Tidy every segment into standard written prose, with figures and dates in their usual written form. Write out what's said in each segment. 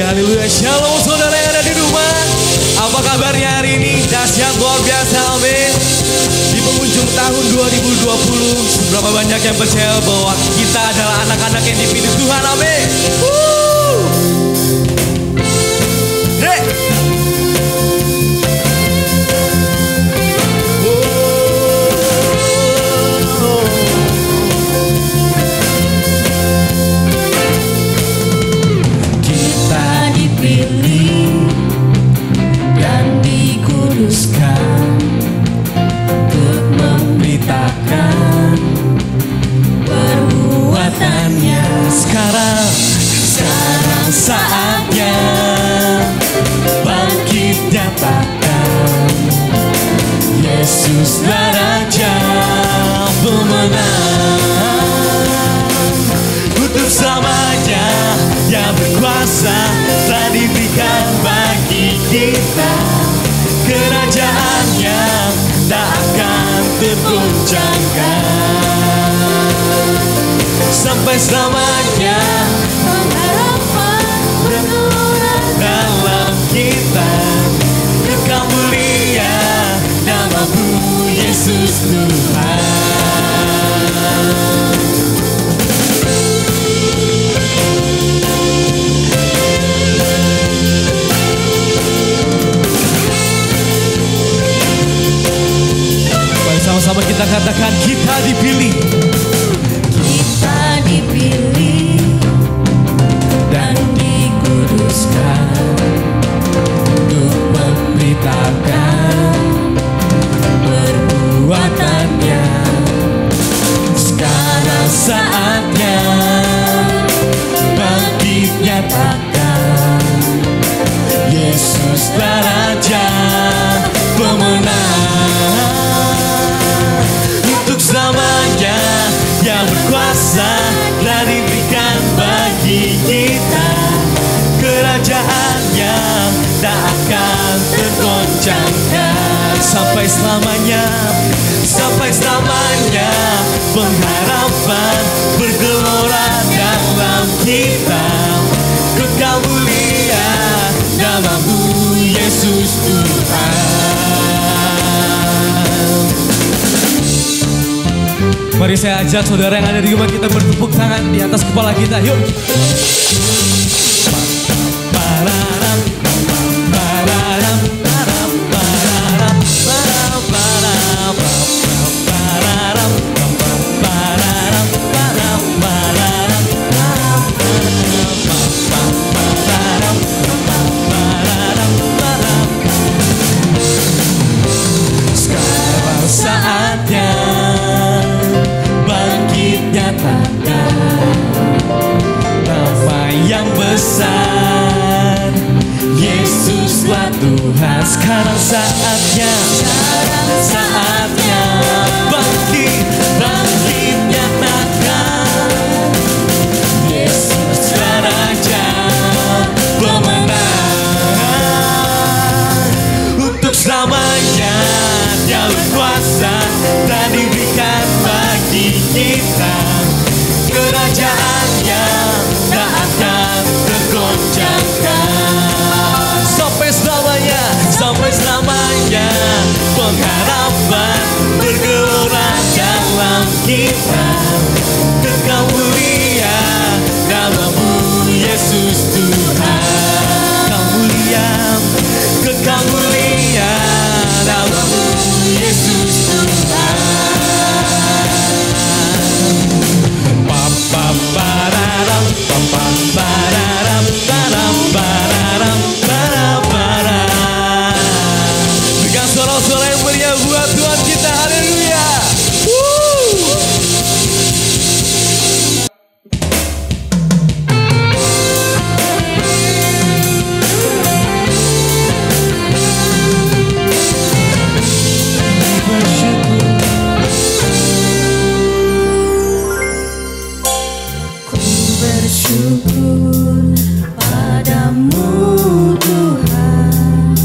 haleluya. Shalom saudara yang ada di rumah. Apa kabarnya hari ini? Dahsyat luar biasa, amin. Di penghujung tahun 2020, seberapa banyak yang percaya bahwa kita adalah anak-anak yang dipilih Tuhan, amin. Hey. Untuk memberitakan perbuatannya. Sekarang saatnya bangkit nyatakan Yesuslah Raja pemenang. untuk selamanya yang berkuasa telah diberikan bagi kita. Kerajaannya tak akan tergoncangkan sampai selamanya. Pengharapan bergelora Dalam kita kekal mulia namamu Yesus Tuhan. Sama-sama kita katakan kita dipilih. kita dipilih dan dikuduskan untuk memberitakan perbuatannya. Sekarang saatnya bangkit nyatakan Yesuslah Raja pemenang. Untuk selamanya yang berkuasa telah diberikan bagi kita. Kerajaannya tak akan tergoncangkan sampai selamanya. Sampai selamanya pengharapan bergelora dalam kita. Kekal mulia namamu Yesus Tuhan. Mari saya ajak saudara yang ada di rumah kita bertepuk tangan di atas kepala kita. Yuk. Sekarang saatnya nama yang besar Yesuslah Tuhan. Sekarang saatnya bangkit nyatakan Yesuslah Raja pemenang. Untuk selamanya Dia berkuasa dan diberikan bagi kita. Kerajaannya tak akan tergoncangkan sampai selamanya pengharapan bergelora dalam kita. Kekal mulia namamu Yesus Tuhan. Kekal mulia namamu Yesus Tuhan. Dengan suara-suara yang meriah buat Tuhan kita, haleluya. bersyukur padamu Tuhan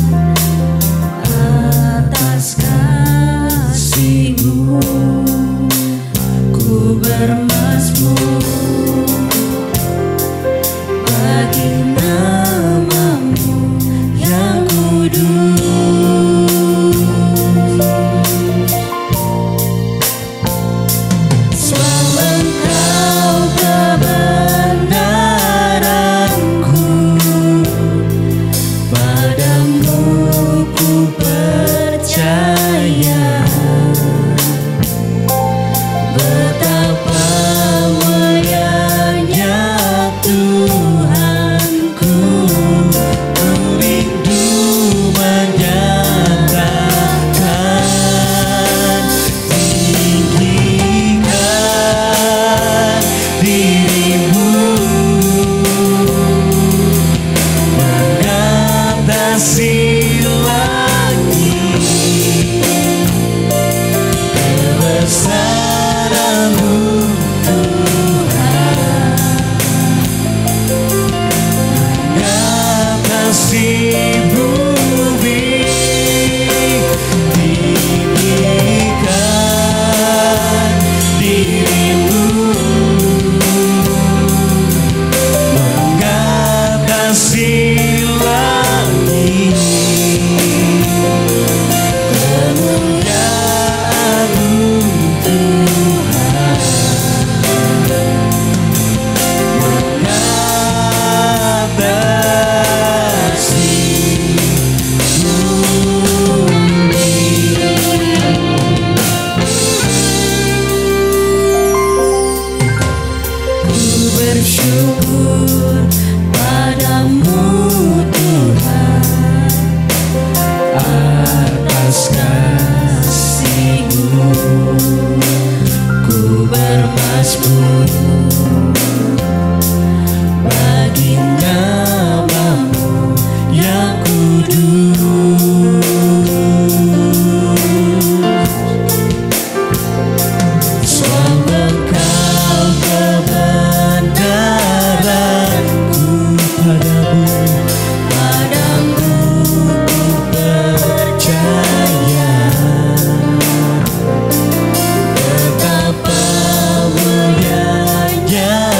atas kasih-Mu. Ku bermazmur bagi nama bersyukur padamu Tuhan atas kasih-Mu. Ku bermazmur bagi nama-Mu yang kudus. Sebab Engkau kebenaranku, padamu ku percaya. Betapa mulianya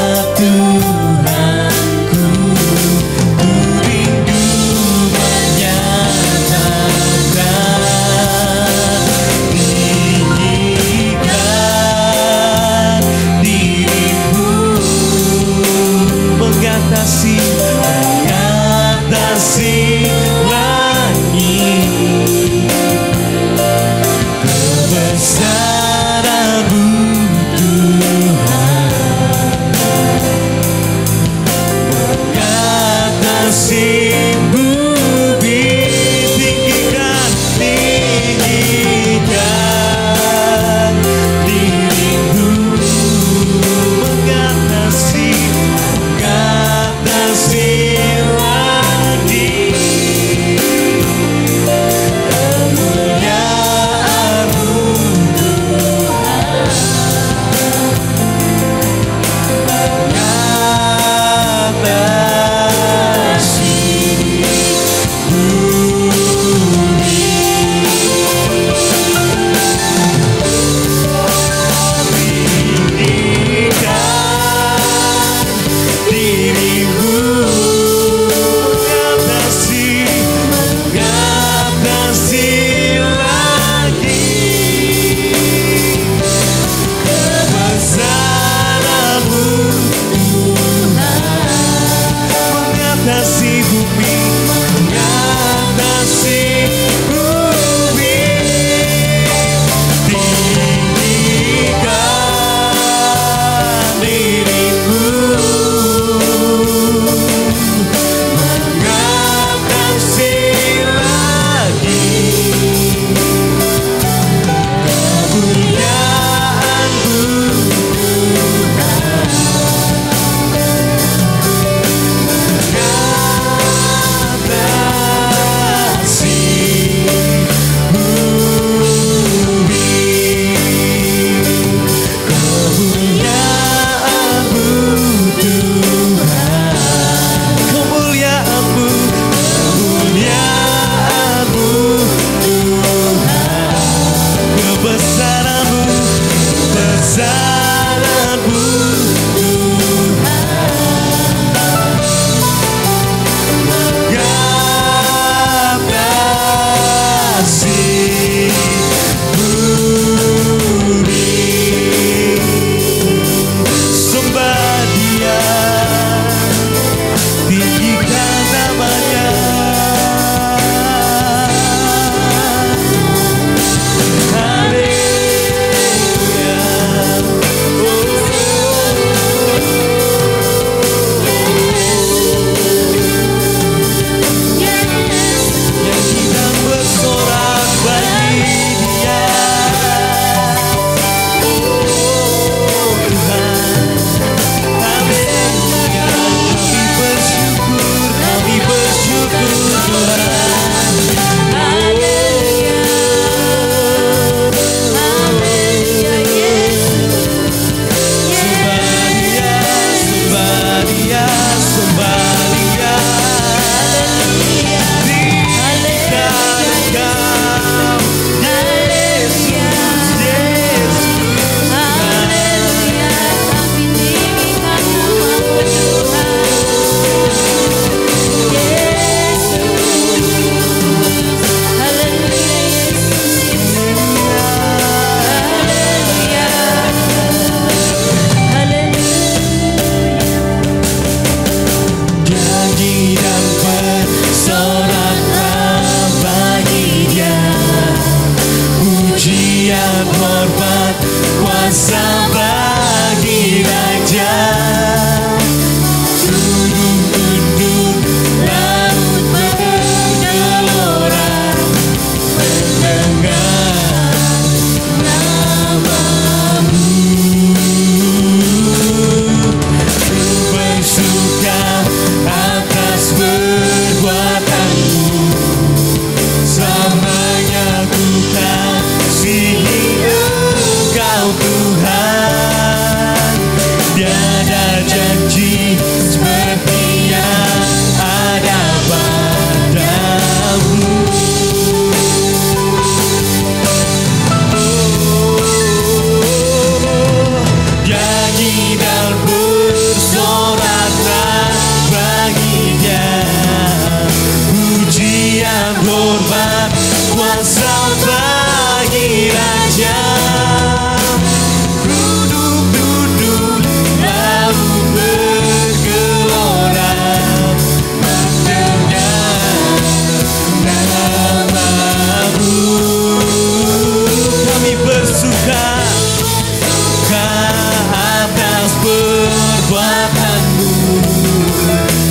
Tuhanmu,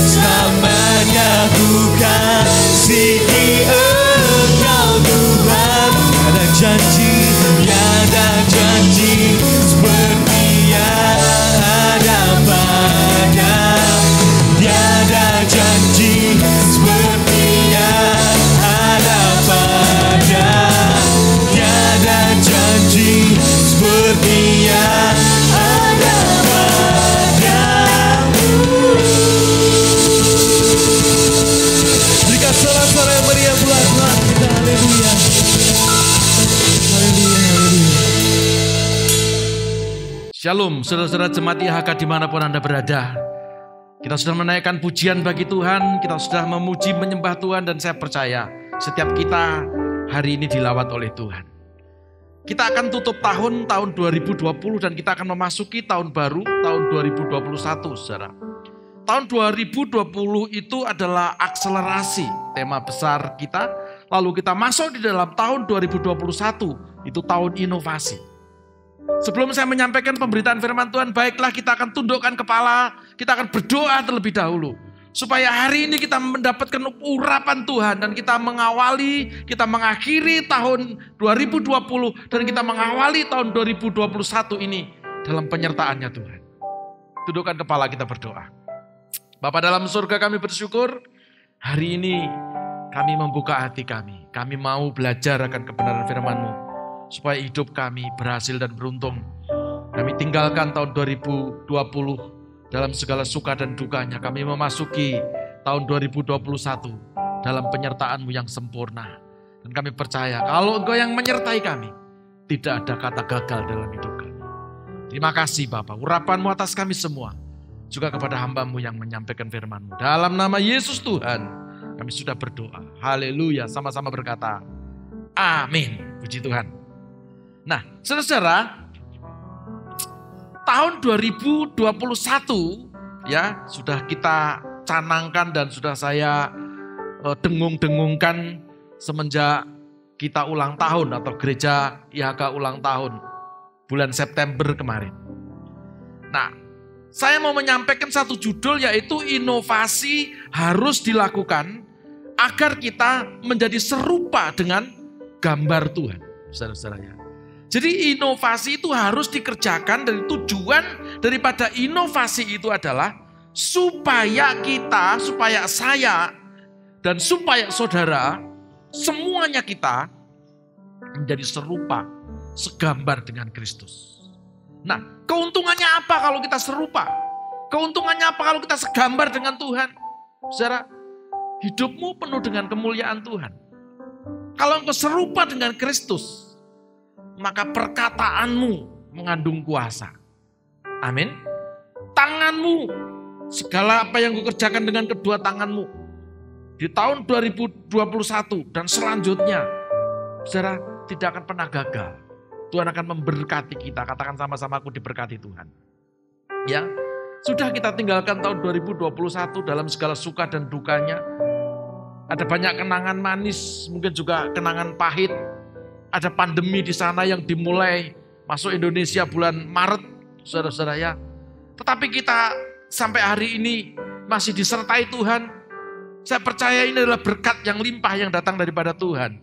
selamanya ku kasihi Engkau Tuhan. Tiada janji, Tiada janji seperti yang ada pada. Tiada janji seperti yang ada pada. Tiada janji seperti yang ada padamu. berikan sorak-sorai yang meriah buat Tuhan kita. Haleluya. Haleluya, haleluya. Shalom, saudara-saudara jemaat IHK dimanapun Anda berada. Kita sudah menaikkan pujian bagi Tuhan, kita sudah memuji menyembah Tuhan, dan saya percaya setiap kita hari ini dilawat oleh Tuhan. Kita akan tutup tahun 2020 dan kita akan memasuki tahun baru, tahun 2021, saudara. Tahun 2020 itu adalah akselerasi, tema besar kita. Lalu kita masuk di dalam tahun 2021, itu tahun inovasi. Sebelum saya menyampaikan pemberitaan firman Tuhan, baiklah kita akan tundukkan kepala, kita akan berdoa terlebih dahulu. Supaya hari ini kita mendapatkan urapan Tuhan dan kita mengawali, kita mengakhiri tahun 2020 dan kita mengawali tahun 2021 ini dalam penyertaannya Tuhan. Tundukkan kepala, kita berdoa. Bapa dalam surga, kami bersyukur hari ini kami membuka hati kami. Kami mau belajar akan kebenaran firman-Mu supaya hidup kami berhasil dan beruntung. Kami tinggalkan tahun 2020 dalam segala suka dan dukanya. Kami memasuki tahun 2021 dalam penyertaan-Mu yang sempurna. Dan kami percaya kalau Engkau yang menyertai kami, tidak ada kata gagal dalam hidup kami. Terima kasih Bapa, urapan-Mu atas kami semua. Juga kepada hamba-Mu yang menyampaikan firman-Mu. Dalam nama Yesus Tuhan, kami sudah berdoa. Haleluya, sama-sama berkata, amin. Puji Tuhan. Nah, saudara-saudara, tahun 2021 ya sudah kita canangkan dan sudah saya dengung-dengungkan semenjak kita ulang tahun atau gereja IHK ulang tahun bulan September kemarin. Nah, saya mau menyampaikan satu judul yaitu inovasi harus dilakukan agar kita menjadi serupa dengan gambar Tuhan, saudara-saudara. Jadi inovasi itu harus dikerjakan dan tujuan daripada inovasi itu adalah supaya kita, supaya saya, dan supaya saudara, semuanya kita menjadi serupa, segambar dengan Kristus. Nah, keuntungannya apa kalau kita serupa? Keuntungannya apa kalau kita segambar dengan Tuhan? Saudara, hidupmu penuh dengan kemuliaan Tuhan. Kalau engkau serupa dengan Kristus, maka perkataanmu mengandung kuasa. Amin. Tanganmu, segala apa yang kau kerjakan dengan kedua tanganmu di tahun 2021 dan selanjutnya, saudara, tidak akan pernah gagal. Tuhan akan memberkati kita. Katakan sama-sama, aku diberkati Tuhan. Ya, sudah kita tinggalkan tahun 2021 dalam segala suka dan dukanya. Ada banyak kenangan manis, mungkin juga kenangan pahit. Ada pandemi di sana yang dimulai masuk Indonesia bulan Maret, saudara-saudara ya. Tetapi kita sampai hari ini masih disertai Tuhan. Saya percaya ini adalah berkat yang limpah yang datang daripada Tuhan.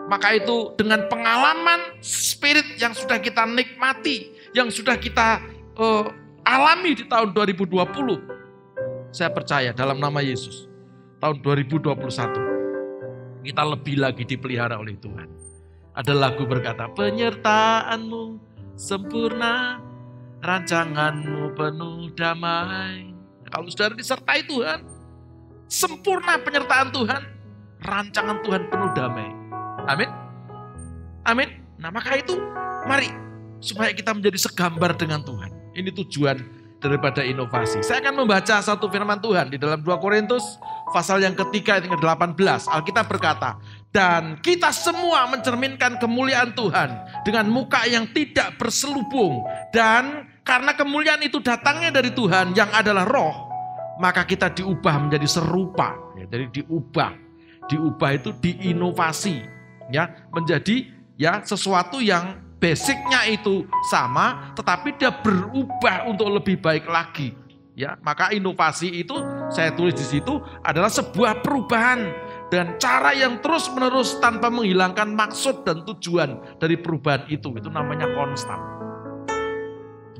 Maka itu dengan pengalaman spirit yang sudah kita nikmati, yang sudah kita alami di tahun 2020. Saya percaya dalam nama Yesus, tahun 2021 kita lebih lagi dipelihara oleh Tuhan. Ada lagu berkata, penyertaan-Mu sempurna, rancangan-Mu penuh damai. Kalau saudara disertai Tuhan, sempurna penyertaan Tuhan, rancangan Tuhan penuh damai. Amin. Amin. Nah, maka itu mari supaya kita menjadi segambar dengan Tuhan. Ini tujuan daripada inovasi. Saya akan membaca satu firman Tuhan di dalam 2 Korintus pasal yang ketiga ayat 18. Alkitab berkata, dan kita semua mencerminkan kemuliaan Tuhan dengan muka yang tidak berselubung. Dan karena kemuliaan itu datangnya dari Tuhan yang adalah roh, maka kita diubah menjadi serupa. Ya, jadi diubah itu diinovasi. Ya, menjadi ya sesuatu yang basicnya itu sama, tetapi dia berubah untuk lebih baik lagi. Ya, maka inovasi itu saya tulis di situ adalah sebuah perubahan dan cara yang terus-menerus tanpa menghilangkan maksud dan tujuan dari perubahan itu. Itu namanya konstan.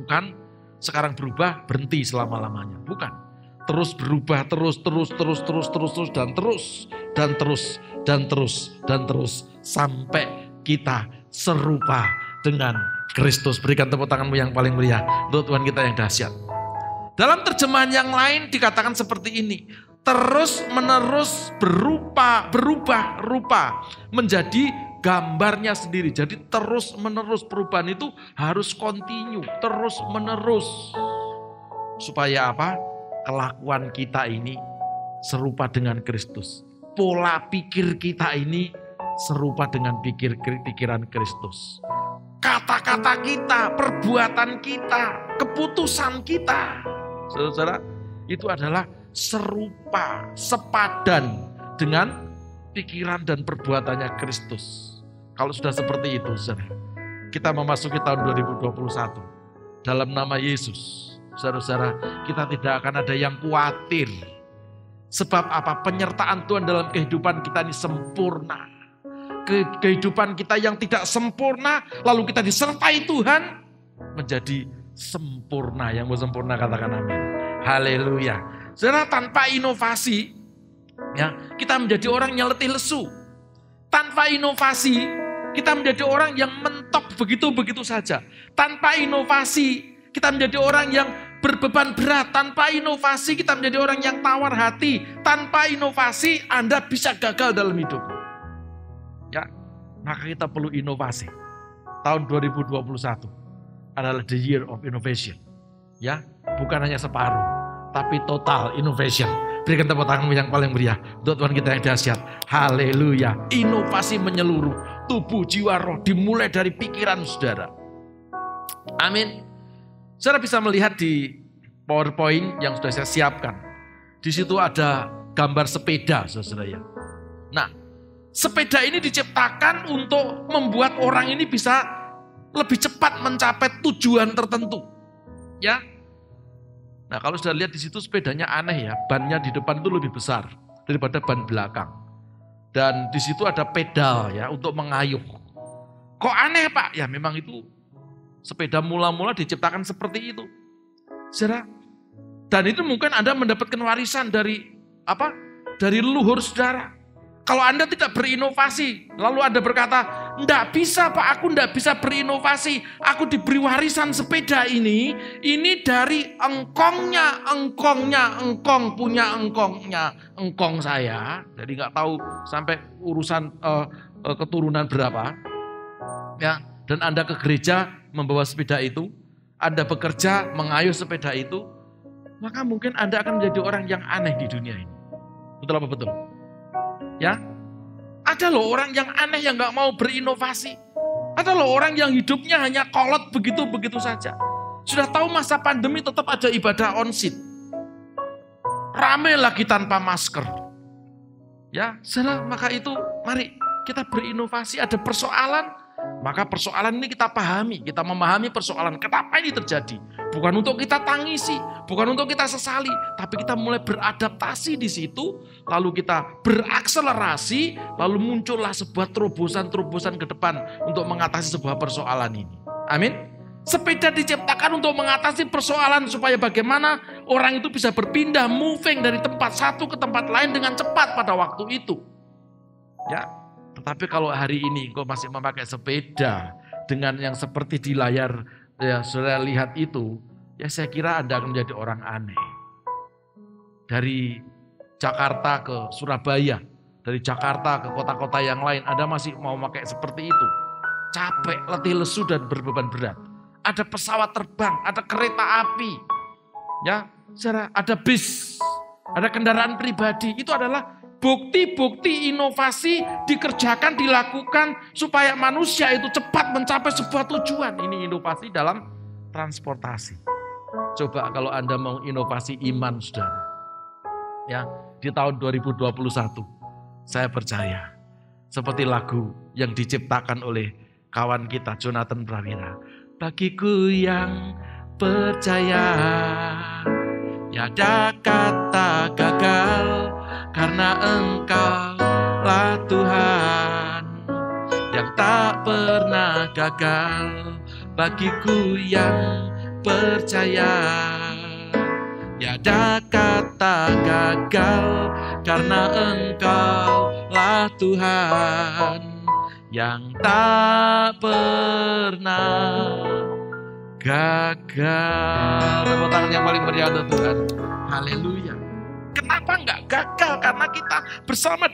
Bukan sekarang berubah berhenti selama-lamanya, bukan. Terus berubah terus dan terus sampai kita serupa dengan Kristus. Berikan tepuk tanganmu yang paling meriah untuk Tuhan kita yang dahsyat. Dalam terjemahan yang lain dikatakan seperti ini. Terus menerus berubah rupa menjadi gambarnya sendiri. Jadi terus menerus perubahan itu harus continue, terus menerus. Supaya apa? Kelakuan kita ini serupa dengan Kristus. Pola pikir kita ini serupa dengan pikiran Kristus. Kata-kata kita, perbuatan kita, keputusan kita. Saudara, itu adalah serupa, sepadan dengan pikiran dan perbuatannya Kristus. Kalau sudah seperti itu, saudara, kita memasuki tahun 2021 dalam nama Yesus. Saudara-saudara, kita tidak akan ada yang khawatir. Sebab apa? Penyertaan Tuhan dalam kehidupan kita ini sempurna. Kehidupan kita yang tidak sempurna, lalu kita disertai Tuhan menjadi sempurna. Yang mau sempurna katakan amin. Haleluya. Saudara, tanpa inovasi, ya, kita menjadi orang yang letih lesu. Tanpa inovasi, kita menjadi orang yang mentok begitu-begitu saja. Tanpa inovasi, kita menjadi orang yang berbeban berat. Tanpa inovasi, kita menjadi orang yang tawar hati. Tanpa inovasi, Anda bisa gagal dalam hidup. Ya, maka kita perlu inovasi. Tahun 2021 adalah the year of innovation. Ya, bukan hanya separuh, tapi total innovation. Berikan tepuk tanganmu yang paling meriah untuk Tuhan kita yang dahsyat. Haleluya. Inovasi menyeluruh tubuh, jiwa, roh, dimulai dari pikiran saudara. Amin. Saudara bisa melihat di PowerPoint yang sudah saya siapkan. Di situ ada gambar sepeda, saudara ya. Nah, sepeda ini diciptakan untuk membuat orang ini bisa lebih cepat mencapai tujuan tertentu. Ya. Nah, kalau sudah lihat di situ sepedanya aneh ya, bannya di depan itu lebih besar daripada ban belakang. Dan di situ ada pedal ya untuk mengayuh. Kok aneh, Pak? Ya memang itu sepeda mula-mula diciptakan seperti itu. Saudara, dan itu mungkin Anda mendapatkan warisan dari apa? Dari leluhur saudara. Kalau Anda tidak berinovasi, lalu Anda berkata, enggak bisa Pak, aku enggak bisa berinovasi. Aku diberi warisan sepeda ini dari engkongnya, engkong punya engkong saya. Jadi enggak tahu sampai urusan keturunan berapa. Ya, dan Anda ke gereja membawa sepeda itu, Anda bekerja mengayuh sepeda itu, maka mungkin Anda akan menjadi orang yang aneh di dunia ini. Betul apa betul? Ya, ada loh orang yang aneh yang gak mau berinovasi. Ada loh orang yang hidupnya hanya kolot begitu-begitu saja. Sudah tahu masa pandemi tetap ada ibadah on-site. Rame lagi tanpa masker. Ya, salah, maka itu mari kita berinovasi. Ada persoalan, maka persoalan ini kita pahami. Kita memahami persoalan, kenapa ini terjadi. Bukan untuk kita tangisi, bukan untuk kita sesali, tapi kita mulai beradaptasi di situ, lalu kita berakselerasi, lalu muncullah sebuah terobosan-terobosan ke depan untuk mengatasi sebuah persoalan ini. Amin. Sepeda diciptakan untuk mengatasi persoalan supaya bagaimana orang itu bisa berpindah, moving dari tempat satu ke tempat lain dengan cepat pada waktu itu. Ya, tetapi kalau hari ini engkau masih memakai sepeda dengan yang seperti di layar ya saudara lihat itu, ya saya kira Anda akan menjadi orang aneh. Dari Jakarta ke Surabaya, dari Jakarta ke kota-kota yang lain, Anda masih mau pakai seperti itu. Capek, letih lesu dan berbeban berat. Ada pesawat terbang, ada kereta api, ya, saudara, ada bis, ada kendaraan pribadi. Itu adalah bukti-bukti inovasi dikerjakan, dilakukan supaya manusia itu cepat mencapai sebuah tujuan. Ini inovasi dalam transportasi. Coba kalau Anda mau inovasi iman, saudara. Ya, di tahun 2021, saya percaya seperti lagu yang diciptakan oleh kawan kita Jonathan Prawira. Bagiku yang percaya, Tiada kata gagal, karena Engkau lah Tuhan yang tak pernah gagal bagiku yang percaya. Tiada kata gagal, karena Engkau lah Tuhan yang tak pernah gagal. Tepuk tangan yang paling meriah untuk Tuhan. Haleluya. Kenapa enggak gagal? Karena kita bersama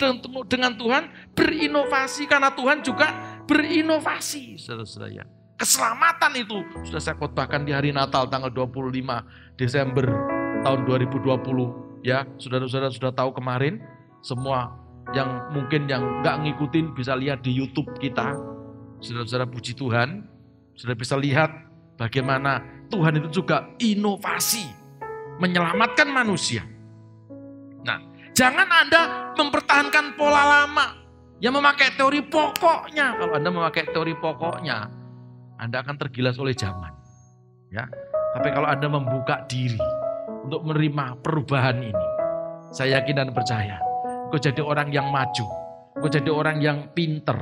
dengan Tuhan berinovasi. Karena Tuhan juga berinovasi, saudara-saudara. Keselamatan itu sudah saya khotbahkan di hari Natal tanggal 25 Desember tahun 2020. Ya, saudara-saudara sudah tahu kemarin. Semua yang mungkin yang enggak ngikutin bisa lihat di YouTube kita. Saudara-saudara, puji Tuhan, sudah bisa lihat bagaimana Tuhan itu juga inovasi menyelamatkan manusia. Nah, jangan Anda mempertahankan pola lama yang memakai teori pokoknya. Kalau Anda memakai teori pokoknya, Anda akan tergilas oleh zaman. Ya, tapi kalau Anda membuka diri untuk menerima perubahan ini, saya yakin dan percaya, kau jadi orang yang maju, kau jadi orang yang pinter,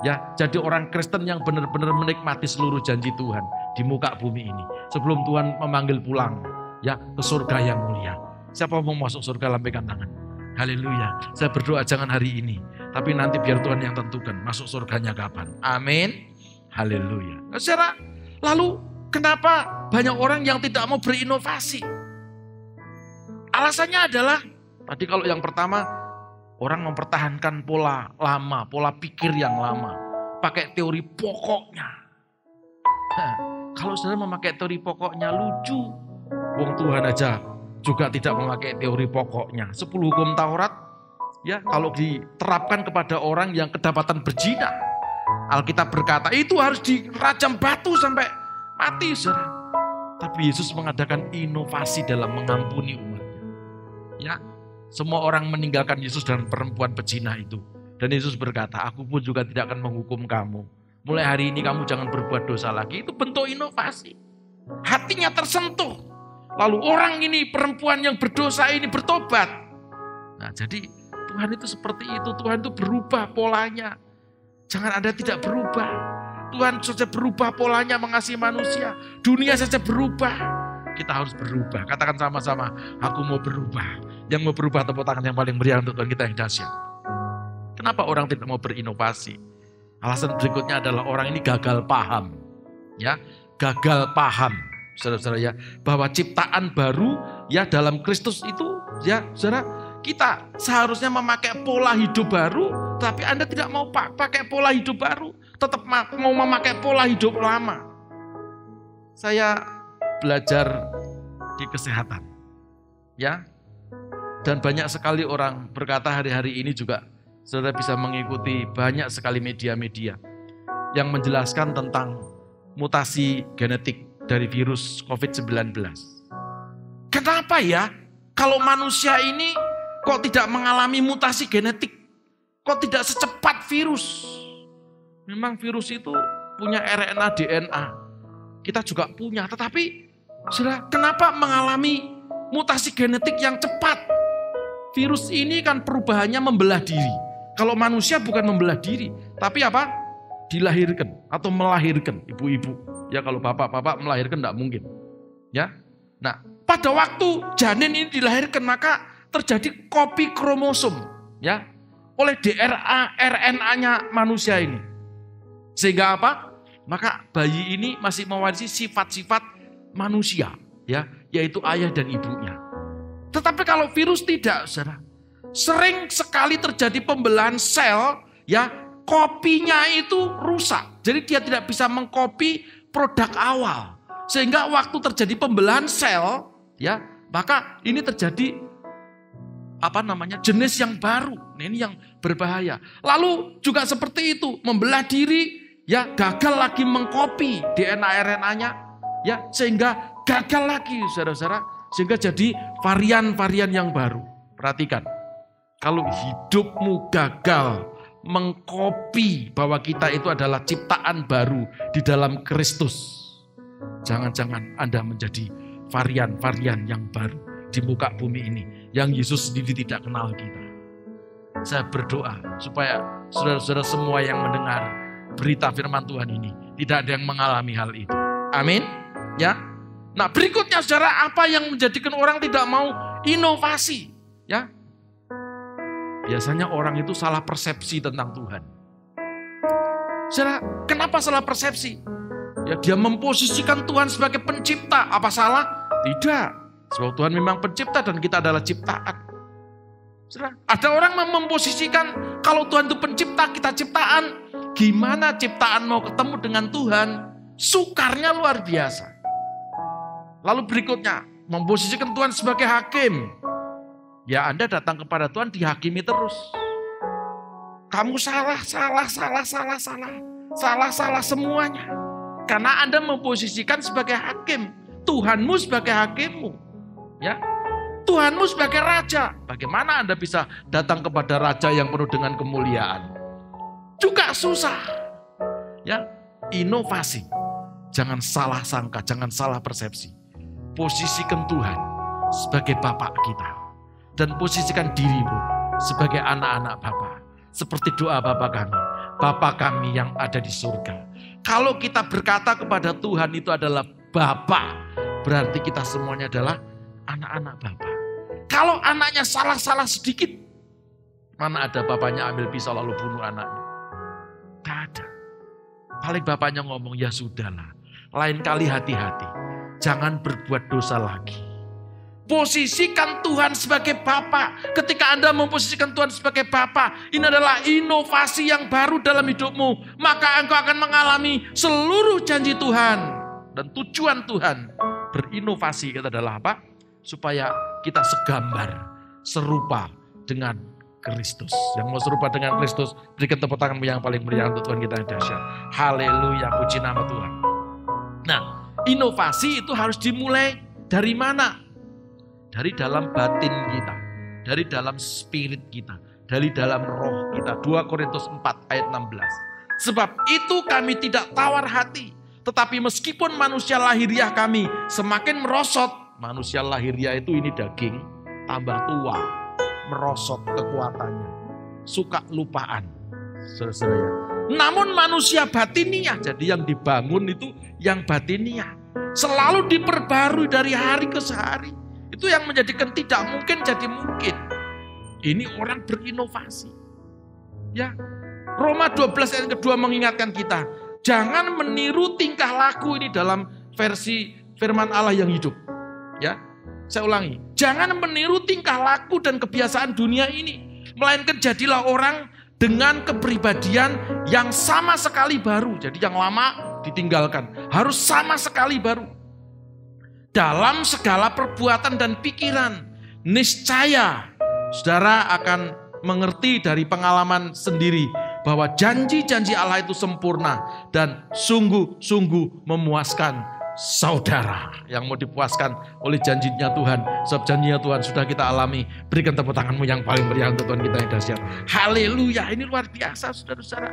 ya, jadi orang Kristen yang benar-benar menikmati seluruh janji Tuhan di muka bumi ini. Sebelum Tuhan memanggil pulang, ya, ke surga yang mulia. Siapa mau masuk surga, lambaikan tangan. Haleluya. Saya berdoa jangan hari ini, tapi nanti biar Tuhan yang tentukan masuk surganya kapan. Amin. Haleluya. Saudara, lalu kenapa banyak orang yang tidak mau berinovasi? Alasannya adalah, tadi kalau yang pertama, orang mempertahankan pola lama, pola pikir yang lama. Pakai teori pokoknya. Kalau saudara memakai teori pokoknya, lucu. Wong Tuhan aja juga tidak memakai teori pokoknya. 10 hukum Taurat, ya, kalau diterapkan kepada orang yang kedapatan berzina, Alkitab berkata itu harus dirajam batu sampai mati, saudara. Tapi Yesus mengadakan inovasi dalam mengampuni umatnya. Ya, semua orang meninggalkan Yesus dan perempuan pezina itu. Dan Yesus berkata, aku pun juga tidak akan menghukum kamu. Mulai hari ini kamu jangan berbuat dosa lagi. Itu bentuk inovasi. Hatinya tersentuh. Lalu orang ini, perempuan yang berdosa ini bertobat. Nah, jadi Tuhan itu seperti itu. Tuhan itu berubah polanya. Jangan Anda tidak berubah. Tuhan saja berubah polanya mengasihi manusia. Dunia saja berubah. Kita harus berubah. Katakan sama-sama, aku mau berubah. Yang mau berubah, tepuk tangan yang paling meriah untuk Tuhan kita yang dahsyat. Kenapa orang tidak mau berinovasi? Alasan berikutnya adalah orang ini gagal paham. Ya, gagal paham. Saudara-saudara, ya, bahwa ciptaan baru ya dalam Kristus itu, ya, saudara, kita seharusnya memakai pola hidup baru, tapi Anda tidak mau pakai pola hidup baru, tetap mau memakai pola hidup lama. Saya belajar di kesehatan, ya, dan banyak sekali orang berkata hari-hari ini juga, saudara bisa mengikuti banyak sekali media-media yang menjelaskan tentang mutasi genetik dari virus COVID-19. Kenapa ya kalau manusia ini kok tidak mengalami mutasi genetik? Kok tidak secepat virus? Memang virus itu punya RNA, DNA. Kita juga punya, tetapi saudara, kenapa mengalami mutasi genetik yang cepat? Virus ini kan perubahannya membelah diri. Kalau manusia bukan membelah diri, tapi apa? Dilahirkan atau melahirkan, ibu-ibu. Ya, kalau bapak-bapak melahirkan tidak mungkin. Ya. Nah, pada waktu janin ini dilahirkan, maka terjadi kopi kromosom, ya, oleh RNA-nya manusia ini. Sehingga apa? Maka bayi ini masih mewarisi sifat-sifat manusia, ya, yaitu ayah dan ibunya. Tetapi kalau virus tidak, saudara, sering sekali terjadi pembelahan sel, ya, kopinya itu rusak. Jadi dia tidak bisa mengkopi produk awal. Sehingga waktu terjadi pembelahan sel, ya, maka ini terjadi jenis yang baru. Nah, ini yang berbahaya. Lalu juga seperti itu, membelah diri, ya, gagal lagi mengkopi DNA RNA-nya, ya, sehingga gagal lagi, saudara-saudara, sehingga jadi varian-varian yang baru. Perhatikan, kalau hidupmu gagal mengkopi bahwa kita itu adalah ciptaan baru di dalam Kristus, jangan-jangan Anda menjadi varian-varian yang baru. di muka bumi ini yang Yesus sendiri tidak kenal kita. Saya berdoa supaya saudara-saudara semua yang mendengar berita firman Tuhan ini tidak ada yang mengalami hal itu. Amin. Ya. Nah, berikutnya saudara, apa yang menjadikan orang tidak mau inovasi? Ya. Biasanya orang itu salah persepsi tentang Tuhan. Saudara, kenapa salah persepsi? Ya, dia memposisikan Tuhan sebagai pencipta. Apa salah? Tidak. Sebab Tuhan memang pencipta dan kita adalah ciptaan. Saudara, ada orang memposisikan kalau Tuhan itu pencipta, kita ciptaan. Gimana ciptaan mau ketemu dengan Tuhan? Sukarnya luar biasa. Lalu berikutnya, memposisikan Tuhan sebagai hakim. Ya, Anda datang kepada Tuhan dihakimi terus. Kamu salah semuanya. Karena Anda memposisikan sebagai hakim. Tuhanmu sebagai hakimmu. Ya, Tuhanmu sebagai raja. Bagaimana Anda bisa datang kepada raja yang penuh dengan kemuliaan? Juga susah. Ya, inovasi. Jangan salah sangka, jangan salah persepsi. Posisikan Tuhan sebagai Bapa kita. Dan posisikan dirimu sebagai anak-anak Bapa. Seperti doa Bapa kami yang ada di surga. Kalau kita berkata kepada Tuhan itu adalah Bapa, berarti kita semuanya adalah anak-anak Bapa. Kalau anaknya salah-salah sedikit, mana ada bapaknya ambil pisau lalu bunuh anaknya? Tidak ada. Paling bapaknya ngomong, ya sudahlah, lain kali hati-hati, jangan berbuat dosa lagi. Posisikan Tuhan sebagai Bapa. Ketika Anda memposisikan Tuhan sebagai Bapa, ini adalah inovasi yang baru dalam hidupmu. Maka engkau akan mengalami seluruh janji Tuhan. Dan tujuan Tuhan berinovasi itu adalah apa? Supaya kita segambar, serupa dengan Kristus. Yang mau serupa dengan Kristus, berikan tepuk tanganmu yang paling meriah untuk Tuhan kita yang dahsyat. Haleluya, puji nama Tuhan. Nah, inovasi itu harus dimulai dari mana? Dari dalam batin kita, dari dalam spirit kita, dari dalam roh kita. 2 Korintus 4 ayat 16. Sebab itu kami tidak tawar hati, tetapi meskipun manusia lahiriah kami semakin merosot. Manusia lahiriah itu ini daging, tambah tua, merosot kekuatannya, suka lupaan. Saudara-saudara. Namun manusia batiniah, jadi yang dibangun itu yang batiniah, selalu diperbarui dari hari ke hari. Itu yang menjadikan tidak mungkin jadi mungkin. Ini orang berinovasi. Ya, Roma 12 ayat kedua mengingatkan kita, jangan meniru tingkah laku ini dalam versi firman Allah yang hidup. Ya, saya ulangi, jangan meniru tingkah laku dan kebiasaan dunia ini, melainkan jadilah orang dengan kepribadian yang sama sekali baru. Jadi yang lama ditinggalkan, harus sama sekali baru. Dalam segala perbuatan dan pikiran, niscaya saudara akan mengerti dari pengalaman sendiri bahwa janji-janji Allah itu sempurna dan sungguh-sungguh memuaskan saudara. Yang mau dipuaskan oleh janjinya Tuhan, sebab janjinya Tuhan sudah kita alami. Berikan tepuk tanganmu yang paling meriah untuk Tuhan kita yang dahsyat. Haleluya, ini luar biasa saudara-saudara.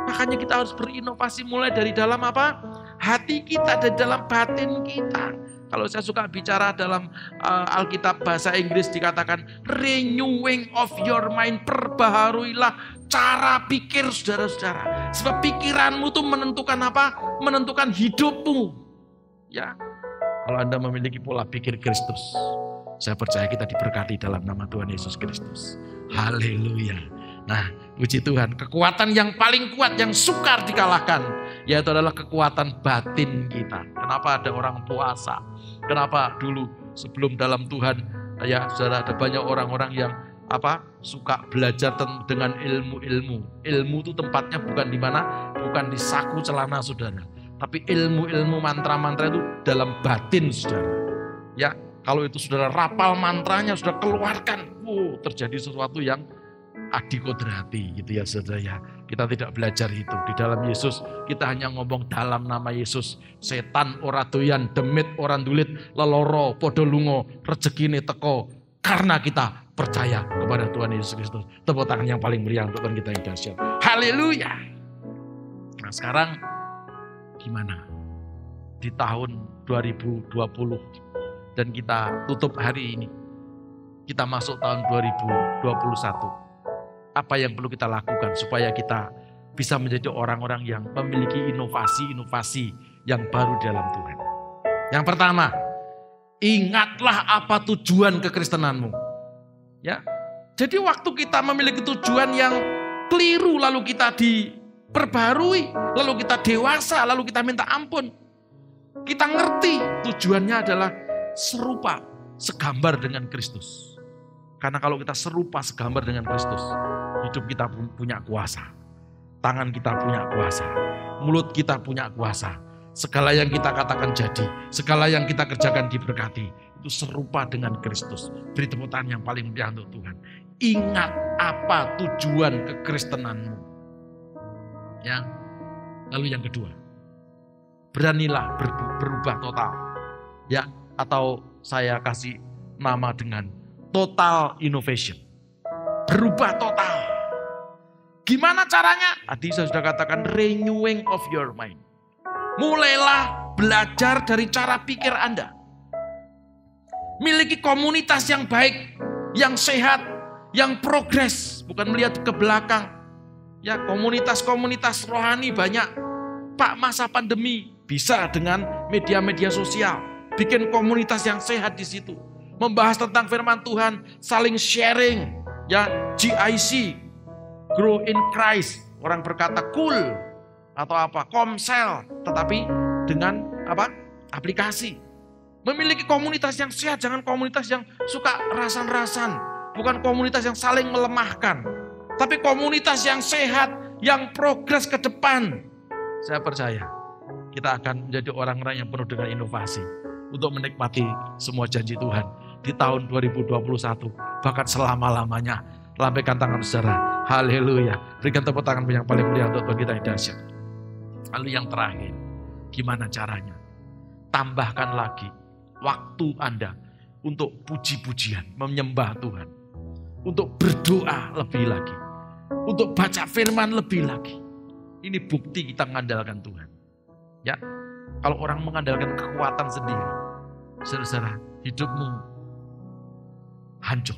Makanya kita harus berinovasi mulai dari dalam apa? Hati kita, dari dalam batin kita. Kalau saya suka bicara dalam Alkitab bahasa Inggris dikatakan renewing of your mind, perbaharuilah cara pikir saudara-saudara. Sebab pikiranmu tuh menentukan apa? Menentukan hidupmu. Ya, kalau Anda memiliki pola pikir Kristus, saya percaya kita diberkati dalam nama Tuhan Yesus Kristus. Haleluya. Nah, puji Tuhan, kekuatan yang paling kuat yang sukar dikalahkan, yaitu adalah kekuatan batin kita. Kenapa ada orang puasa? Kenapa dulu sebelum dalam Tuhan, ya saudara, ada banyak orang-orang yang suka belajar dengan ilmu-ilmu. Ilmu itu tempatnya bukan di mana? Bukan di saku celana saudara. Tapi ilmu-ilmu mantra-mantra itu dalam batin saudara. Ya, kalau itu saudara rapal mantranya, sudah keluarkan, terjadi sesuatu yang adikodrati gitu ya saudara ya. Kita tidak belajar itu. Di dalam Yesus kita hanya ngomong dalam nama Yesus. Setan ora doyan, demit ora ndulit, leloro podo lungo, rezekine teko. Karena kita percaya kepada Tuhan Yesus Kristus. Tepuk tangan yang paling meriah untuk Tuhan kita yang dahsyat. Haleluya. Nah sekarang gimana? Di tahun 2020 dan kita tutup hari ini. kita masuk tahun 2021. Apa yang perlu kita lakukan supaya kita bisa menjadi orang-orang yang memiliki inovasi-inovasi yang baru dalam Tuhan. Yang pertama, ingatlah apa tujuan kekristenanmu. Ya. Jadi waktu kita memiliki tujuan yang keliru, lalu kita diperbarui, lalu kita dewasa, lalu kita minta ampun. Kita ngerti tujuannya adalah serupa, segambar dengan Kristus. Karena kalau kita serupa, segambar dengan Kristus, hidup kita punya kuasa. Tangan kita punya kuasa. Mulut kita punya kuasa. Segala yang kita katakan jadi. Segala yang kita kerjakan diberkati. Itu serupa dengan Kristus. Beri tepuk tangan yang paling meriah untuk Tuhan. Ingat apa tujuan kekristenanmu. Ya. Lalu yang kedua. Beranilah berubah total. Ya. Atau saya kasih nama dengan total innovation. Berubah total. Gimana caranya? Tadi saya sudah katakan renewing of your mind. Mulailah belajar dari cara pikir Anda. Miliki komunitas yang baik, yang sehat, yang progres. Bukan melihat ke belakang. Ya, komunitas-komunitas rohani banyak. Pak, masa pandemi bisa dengan media-media sosial. Bikin komunitas yang sehat di situ. Membahas tentang firman Tuhan, saling sharing. Ya, GIC. Grow in Christ, orang berkata cool atau apa, komsel, tetapi dengan apa? Aplikasi. Memiliki komunitas yang sehat, jangan komunitas yang suka rasan-rasan, bukan komunitas yang saling melemahkan, tapi komunitas yang sehat, yang progres ke depan. Saya percaya kita akan menjadi orang-orang yang penuh dengan inovasi untuk menikmati semua janji Tuhan di tahun 2021, bahkan selama-lamanya. Lambaikan tangan saudara. Haleluya. Berikan tepuk tangan yang paling meriah untuk Tuhan kita yang dahsyat. Lalu yang terakhir, gimana caranya? Tambahkan lagi waktu Anda untuk puji-pujian, menyembah Tuhan. Untuk berdoa lebih lagi. Untuk baca firman lebih lagi. Ini bukti kita mengandalkan Tuhan. Ya, kalau orang mengandalkan kekuatan sendiri, saudara, hidupmu hancur.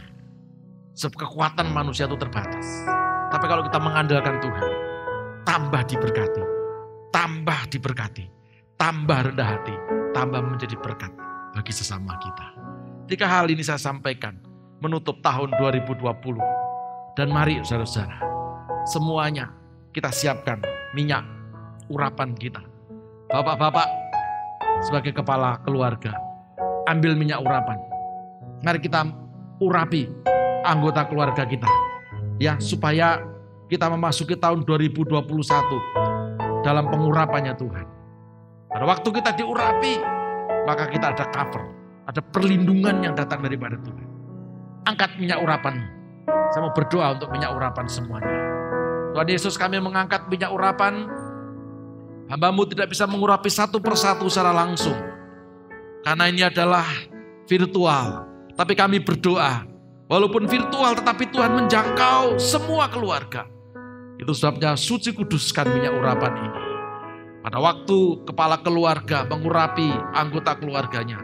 Sebab kekuatan manusia itu terbatas. Tapi kalau kita mengandalkan Tuhan, tambah diberkati, tambah rendah hati, tambah menjadi berkat bagi sesama kita. 3 hal ini saya sampaikan menutup tahun 2020. Dan mari saudara-saudara, semuanya kita siapkan minyak urapan kita. Bapak-bapak sebagai kepala keluarga, ambil minyak urapan. Mari kita urapi anggota keluarga kita, ya, supaya kita memasuki tahun 2021 dalam pengurapannya Tuhan. Pada waktu kita diurapi, maka kita ada cover, ada perlindungan yang datang daripada Tuhan. Angkat minyak urapanmu. Saya mau berdoa untuk minyak urapan semuanya. Tuhan Yesus, kami mengangkat minyak urapan. Hamba-Mu tidak bisa mengurapi satu persatu secara langsung, karena ini adalah virtual. Tapi kami berdoa, walaupun virtual tetapi Tuhan menjangkau semua keluarga. Itu sebabnya suci kuduskan minyak urapan ini. Pada waktu kepala keluarga mengurapi anggota keluarganya,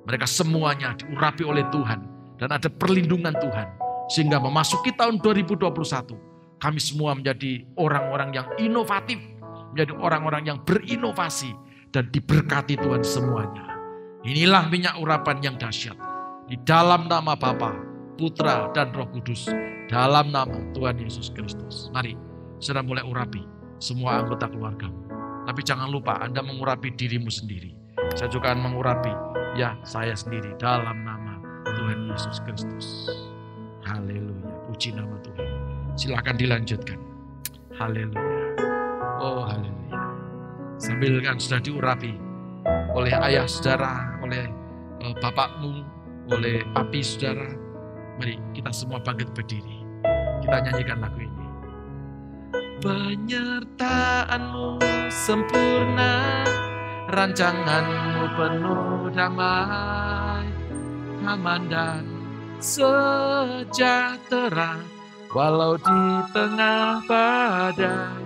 mereka semuanya diurapi oleh Tuhan. Dan ada perlindungan Tuhan. Sehingga memasuki tahun 2021, kami semua menjadi orang-orang yang inovatif. Menjadi orang-orang yang berinovasi. Dan diberkati Tuhan semuanya. Inilah minyak urapan yang dahsyat. Di dalam nama Bapa, Putra, dan Roh Kudus. Dalam nama Tuhan Yesus Kristus. Mari, saudara mulai urapi semua anggota keluargamu. Tapi jangan lupa Anda mengurapi dirimu sendiri. Saya juga akan mengurapi ya saya sendiri dalam nama Tuhan Yesus Kristus. Haleluya. Puji nama Tuhan. Silakan dilanjutkan. Haleluya. Oh haleluya. Sambil kan sudah diurapi oleh ayah saudara, oleh bapakmu, oleh papi saudara. Mari kita semua bangkit berdiri. Kita nyanyikan lagu ini. Penyertaan-Mu sempurna, rancangan-Mu penuh damai, aman dan sejahtera, walau di tengah badai.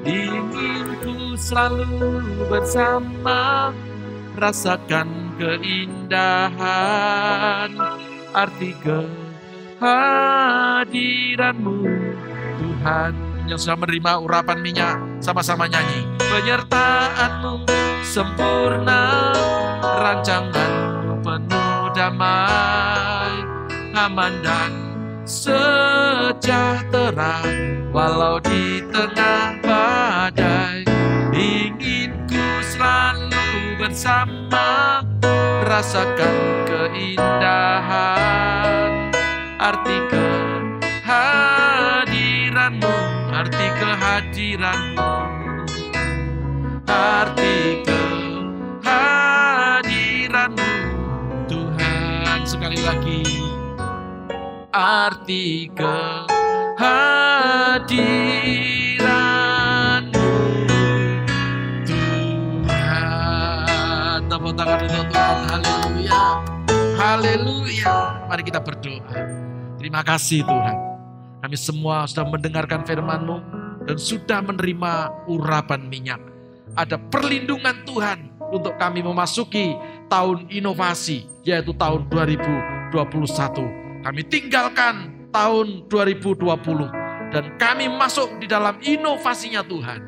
Ingin ku selalu bersama, rasakan keindahan arti kehadiran-Mu Tuhan. Yang sudah menerima urapan minyak, sama-sama nyanyi. Penyertaan-Mu sempurna, rancangan-Mu penuh damai, aman dan sejahtera, walau di tengah badai. Ingin ku selalu bersama, rasakan keindahan, arti kehadiran-Mu, arti kehadiran-Mu, arti kehadiran-Mu Tuhan. Sekali lagi, arti kehadiran-Mu Tuhan. Tepuk tangan untuk Tuhan. Haleluya, haleluya. Mari kita berdoa. Terima kasih Tuhan, kami semua sudah mendengarkan firman-Mu dan sudah menerima urapan minyak. Ada perlindungan Tuhan untuk kami memasuki tahun inovasi, yaitu tahun 2021. Kami tinggalkan tahun 2020 dan kami masuk di dalam inovasinya Tuhan,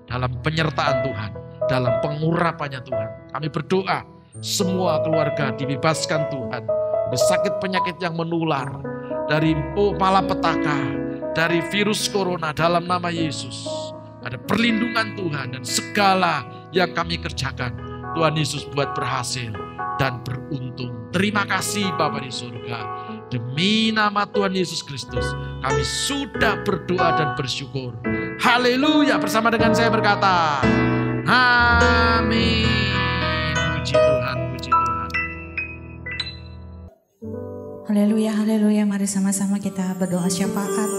dalam penyertaan Tuhan, dalam pengurapannya Tuhan. Kami berdoa semua keluarga dibebaskan Tuhan dari sakit penyakit yang menular, dari malapetaka, dari virus corona dalam nama Yesus. Ada perlindungan Tuhan dan segala yang kami kerjakan, Tuhan Yesus buat berhasil dan beruntung. Terima kasih Bapa di surga. Demi nama Tuhan Yesus Kristus, kami sudah berdoa dan bersyukur. Haleluya. Bersama dengan saya berkata, amin. Puji Tuhan, puji Tuhan. Haleluya, haleluya. Mari sama-sama kita berdoa syafaat.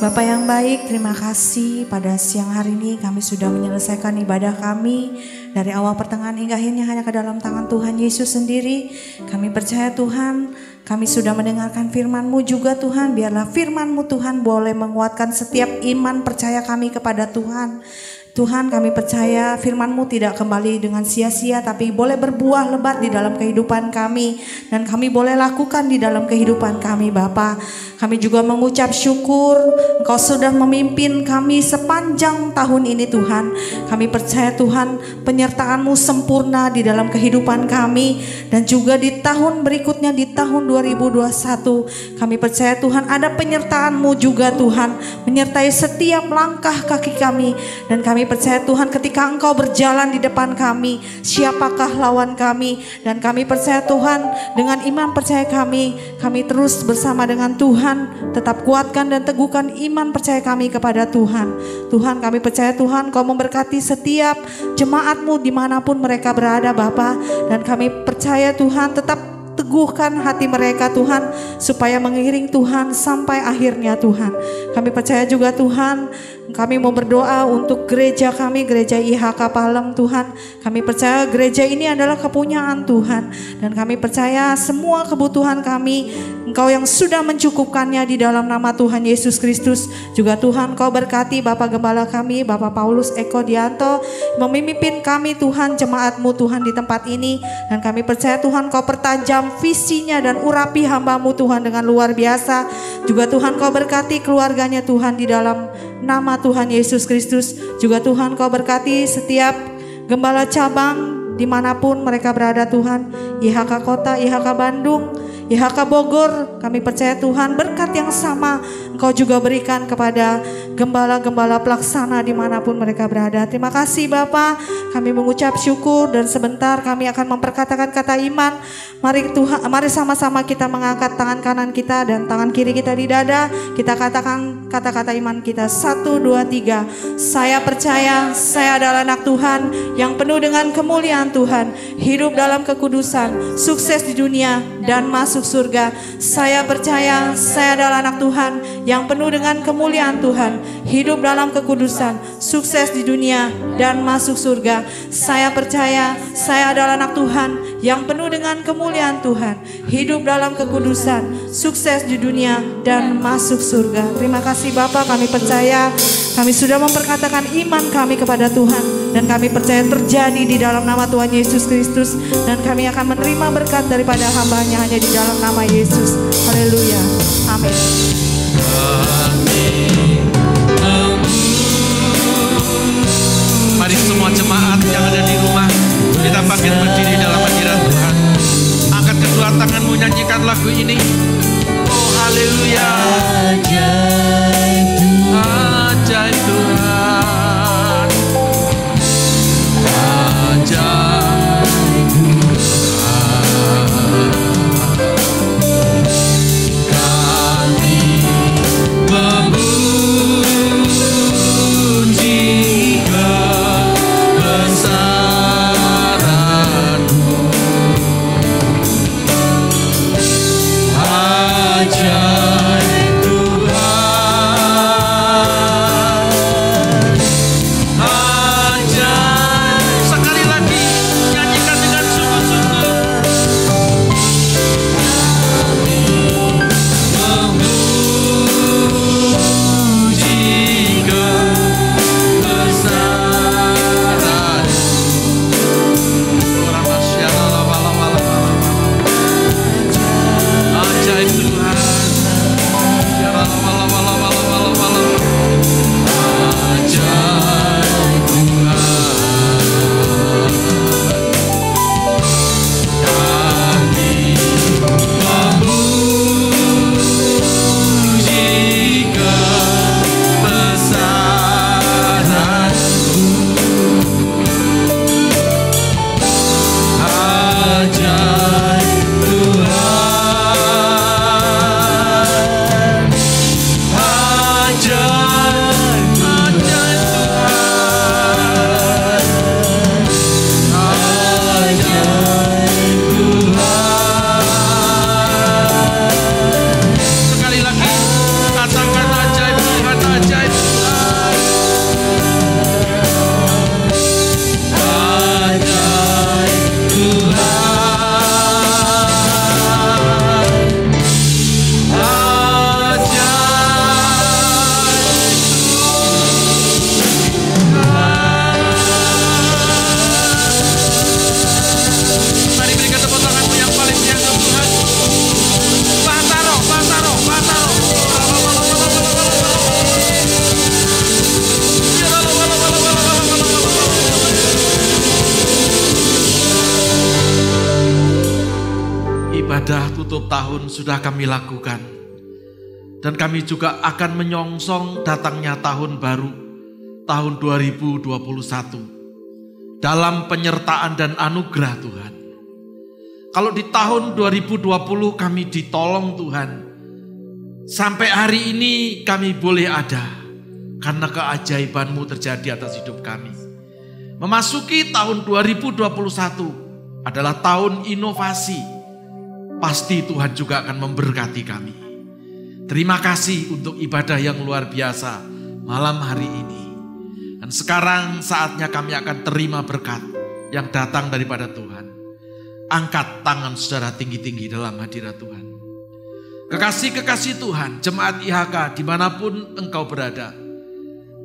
Bapa yang baik, terima kasih pada siang hari ini kami sudah menyelesaikan ibadah kami. Dari awal pertengahan hingga akhirnya hanya ke dalam tangan Tuhan Yesus sendiri. Kami percaya Tuhan, kami sudah mendengarkan firman-Mu juga Tuhan. Biarlah firman-Mu Tuhan boleh menguatkan setiap iman percaya kami kepada Tuhan. Tuhan, kami percaya firman-Mu tidak kembali dengan sia-sia, tapi boleh berbuah lebat di dalam kehidupan kami. Dan kami boleh lakukan di dalam kehidupan kami Bapa. Kami juga mengucap syukur Engkau sudah memimpin kami sepanjang tahun ini Tuhan. Kami percaya Tuhan, penyertaan-Mu sempurna di dalam kehidupan kami. Dan juga di tahun berikutnya, di tahun 2021. Kami percaya Tuhan ada penyertaan-Mu juga Tuhan, menyertai setiap langkah kaki kami. Dan kami percaya Tuhan, ketika Engkau berjalan di depan kami, siapakah lawan kami? Dan kami percaya Tuhan, dengan iman percaya kami terus bersama dengan Tuhan. Tetap kuatkan dan teguhkan iman percaya kami kepada Tuhan. Tuhan, kami percaya Tuhan Kau memberkati setiap jemaat-Mu dimanapun mereka berada Bapa. Dan kami percaya Tuhan, tetap teguhkan hati mereka Tuhan, supaya mengiring Tuhan sampai akhirnya Tuhan. Kami percaya juga Tuhan, kami mau berdoa untuk gereja kami, gereja IHK Palem Tuhan. Kami percaya gereja ini adalah kepunyaan Tuhan. Dan kami percaya semua kebutuhan kami Engkau yang sudah mencukupkannya di dalam nama Tuhan Yesus Kristus. Juga Tuhan Kau berkati Bapak Gembala kami, Bapak Paulus Eko Dianto, memimpin kami Tuhan, jemaat-Mu Tuhan di tempat ini. Dan kami percaya Tuhan Kau pertajam visinya dan urapi hamba-Mu Tuhan dengan luar biasa. Juga Tuhan Kau berkati keluarganya Tuhan di dalam nama Tuhan Yesus Kristus. Juga Tuhan Kau berkati setiap gembala cabang dimanapun mereka berada Tuhan. IHK Kota, IHK Bandung, IHK Bogor, kami percaya Tuhan berkat yang sama Engkau juga berikan kepada gembala-gembala pelaksana dimanapun mereka berada. Terima kasih Bapa, kami mengucap syukur dan sebentar kami akan memperkatakan kata iman. Mari Tuhan, mari sama-sama kita mengangkat tangan kanan kita dan tangan kiri kita di dada. Kita katakan kata-kata iman kita. 1, 2, 3. Saya percaya saya adalah anak Tuhan yang penuh dengan kemuliaan Tuhan, hidup dalam kekudusan, sukses di dunia dan masuk surga. Saya percaya saya adalah anak Tuhan yang penuh dengan kemuliaan Tuhan, hidup dalam kekudusan, sukses di dunia dan masuk surga. Saya percaya saya adalah anak Tuhan yang penuh dengan kemuliaan Tuhan, hidup dalam kekudusan, sukses di dunia dan masuk surga. Terima kasih Bapa, kami percaya kami sudah memperkatakan iman kami kepada Tuhan dan kami percaya terjadi di dalam nama Tuhan Yesus Kristus, dan kami akan menerima berkat daripada hamba-Nya hanya di dalam nama Yesus. Haleluya. Amin. Mari semua jemaat yang ada di rumah, kita bangkit berdiri dalam hadirat Tuhan. Angkat kedua tanganmu, nyanyikan lagu ini. Oh haleluya. Ajaib Tuhan, ajaib Tuhan. Kami memuji kebesaran-Mu. Ajaib Tuhan, ajaib. Sekali lagi nyanyikan dengan sungguh-sungguh. Memuji kebesaran. Orang masyarakat ajaib Tuhan. Ajaib Tuhan. Kami memuji kebesaran-Mu. Ajaib Tuhan, ajaib, ajaib Tuhan, ajaib Tuhan. Sekali lagi katakan ajaib Tuhan, ajaib Tuhan, ajaib Tuhan, mari berikan tepuk tanganmu yang paling meriah untuk Tuhan. Bataro, bataro, bataro. Ibadah tutup tahun sudah kami lakukan, dan kami juga akan menyongsong datangnya tahun baru, tahun 2021, dalam penyertaan dan anugerah Tuhan. Kalau di tahun 2020 kami ditolong Tuhan, sampai hari ini kami boleh ada, karena keajaiban-Mu terjadi atas hidup kami. Memasuki tahun 2021 adalah tahun inovasi. Pasti Tuhan juga akan memberkati kami. Terima kasih untuk ibadah yang luar biasa malam hari ini. Dan sekarang saatnya kami akan terima berkat yang datang daripada Tuhan. Angkat tangan saudara tinggi-tinggi dalam hadirat Tuhan. Kekasih-kekasih Tuhan, jemaat IHK dimanapun engkau berada,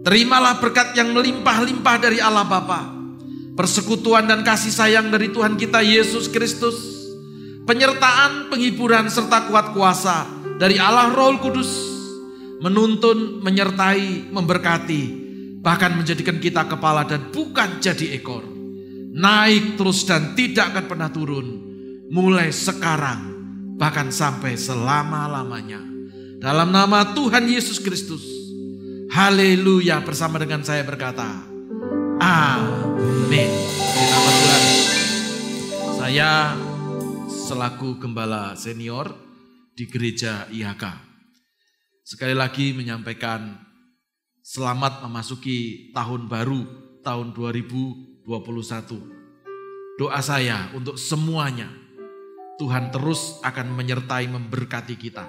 terimalah berkat yang melimpah-limpah dari Allah Bapa, persekutuan dan kasih sayang dari Tuhan kita Yesus Kristus, penyertaan, penghiburan, serta kuat kuasa dari Allah Roh Kudus, menuntun, menyertai, memberkati, bahkan menjadikan kita kepala dan bukan jadi ekor, naik terus dan tidak akan pernah turun, mulai sekarang, bahkan sampai selama-lamanya. Dalam nama Tuhan Yesus Kristus, haleluya. Bersama dengan saya berkata, amin. Di nama Tuhan, saya selaku gembala senior di gereja IHK, sekali lagi menyampaikan selamat memasuki tahun baru, tahun 2021. Doa saya untuk semuanya, Tuhan terus akan menyertai, memberkati kita.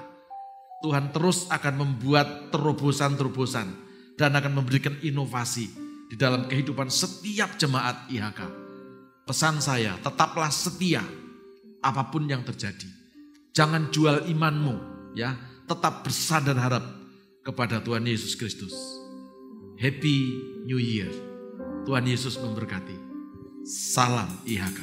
Tuhan terus akan membuat terobosan-terobosan dan akan memberikan inovasi di dalam kehidupan setiap jemaat IHK. Pesan saya, tetaplah setia apapun yang terjadi. Jangan jual imanmu, ya. Tetap bersandar harap kepada Tuhan Yesus Kristus. Happy New Year. Tuhan Yesus memberkati. Salam IHK.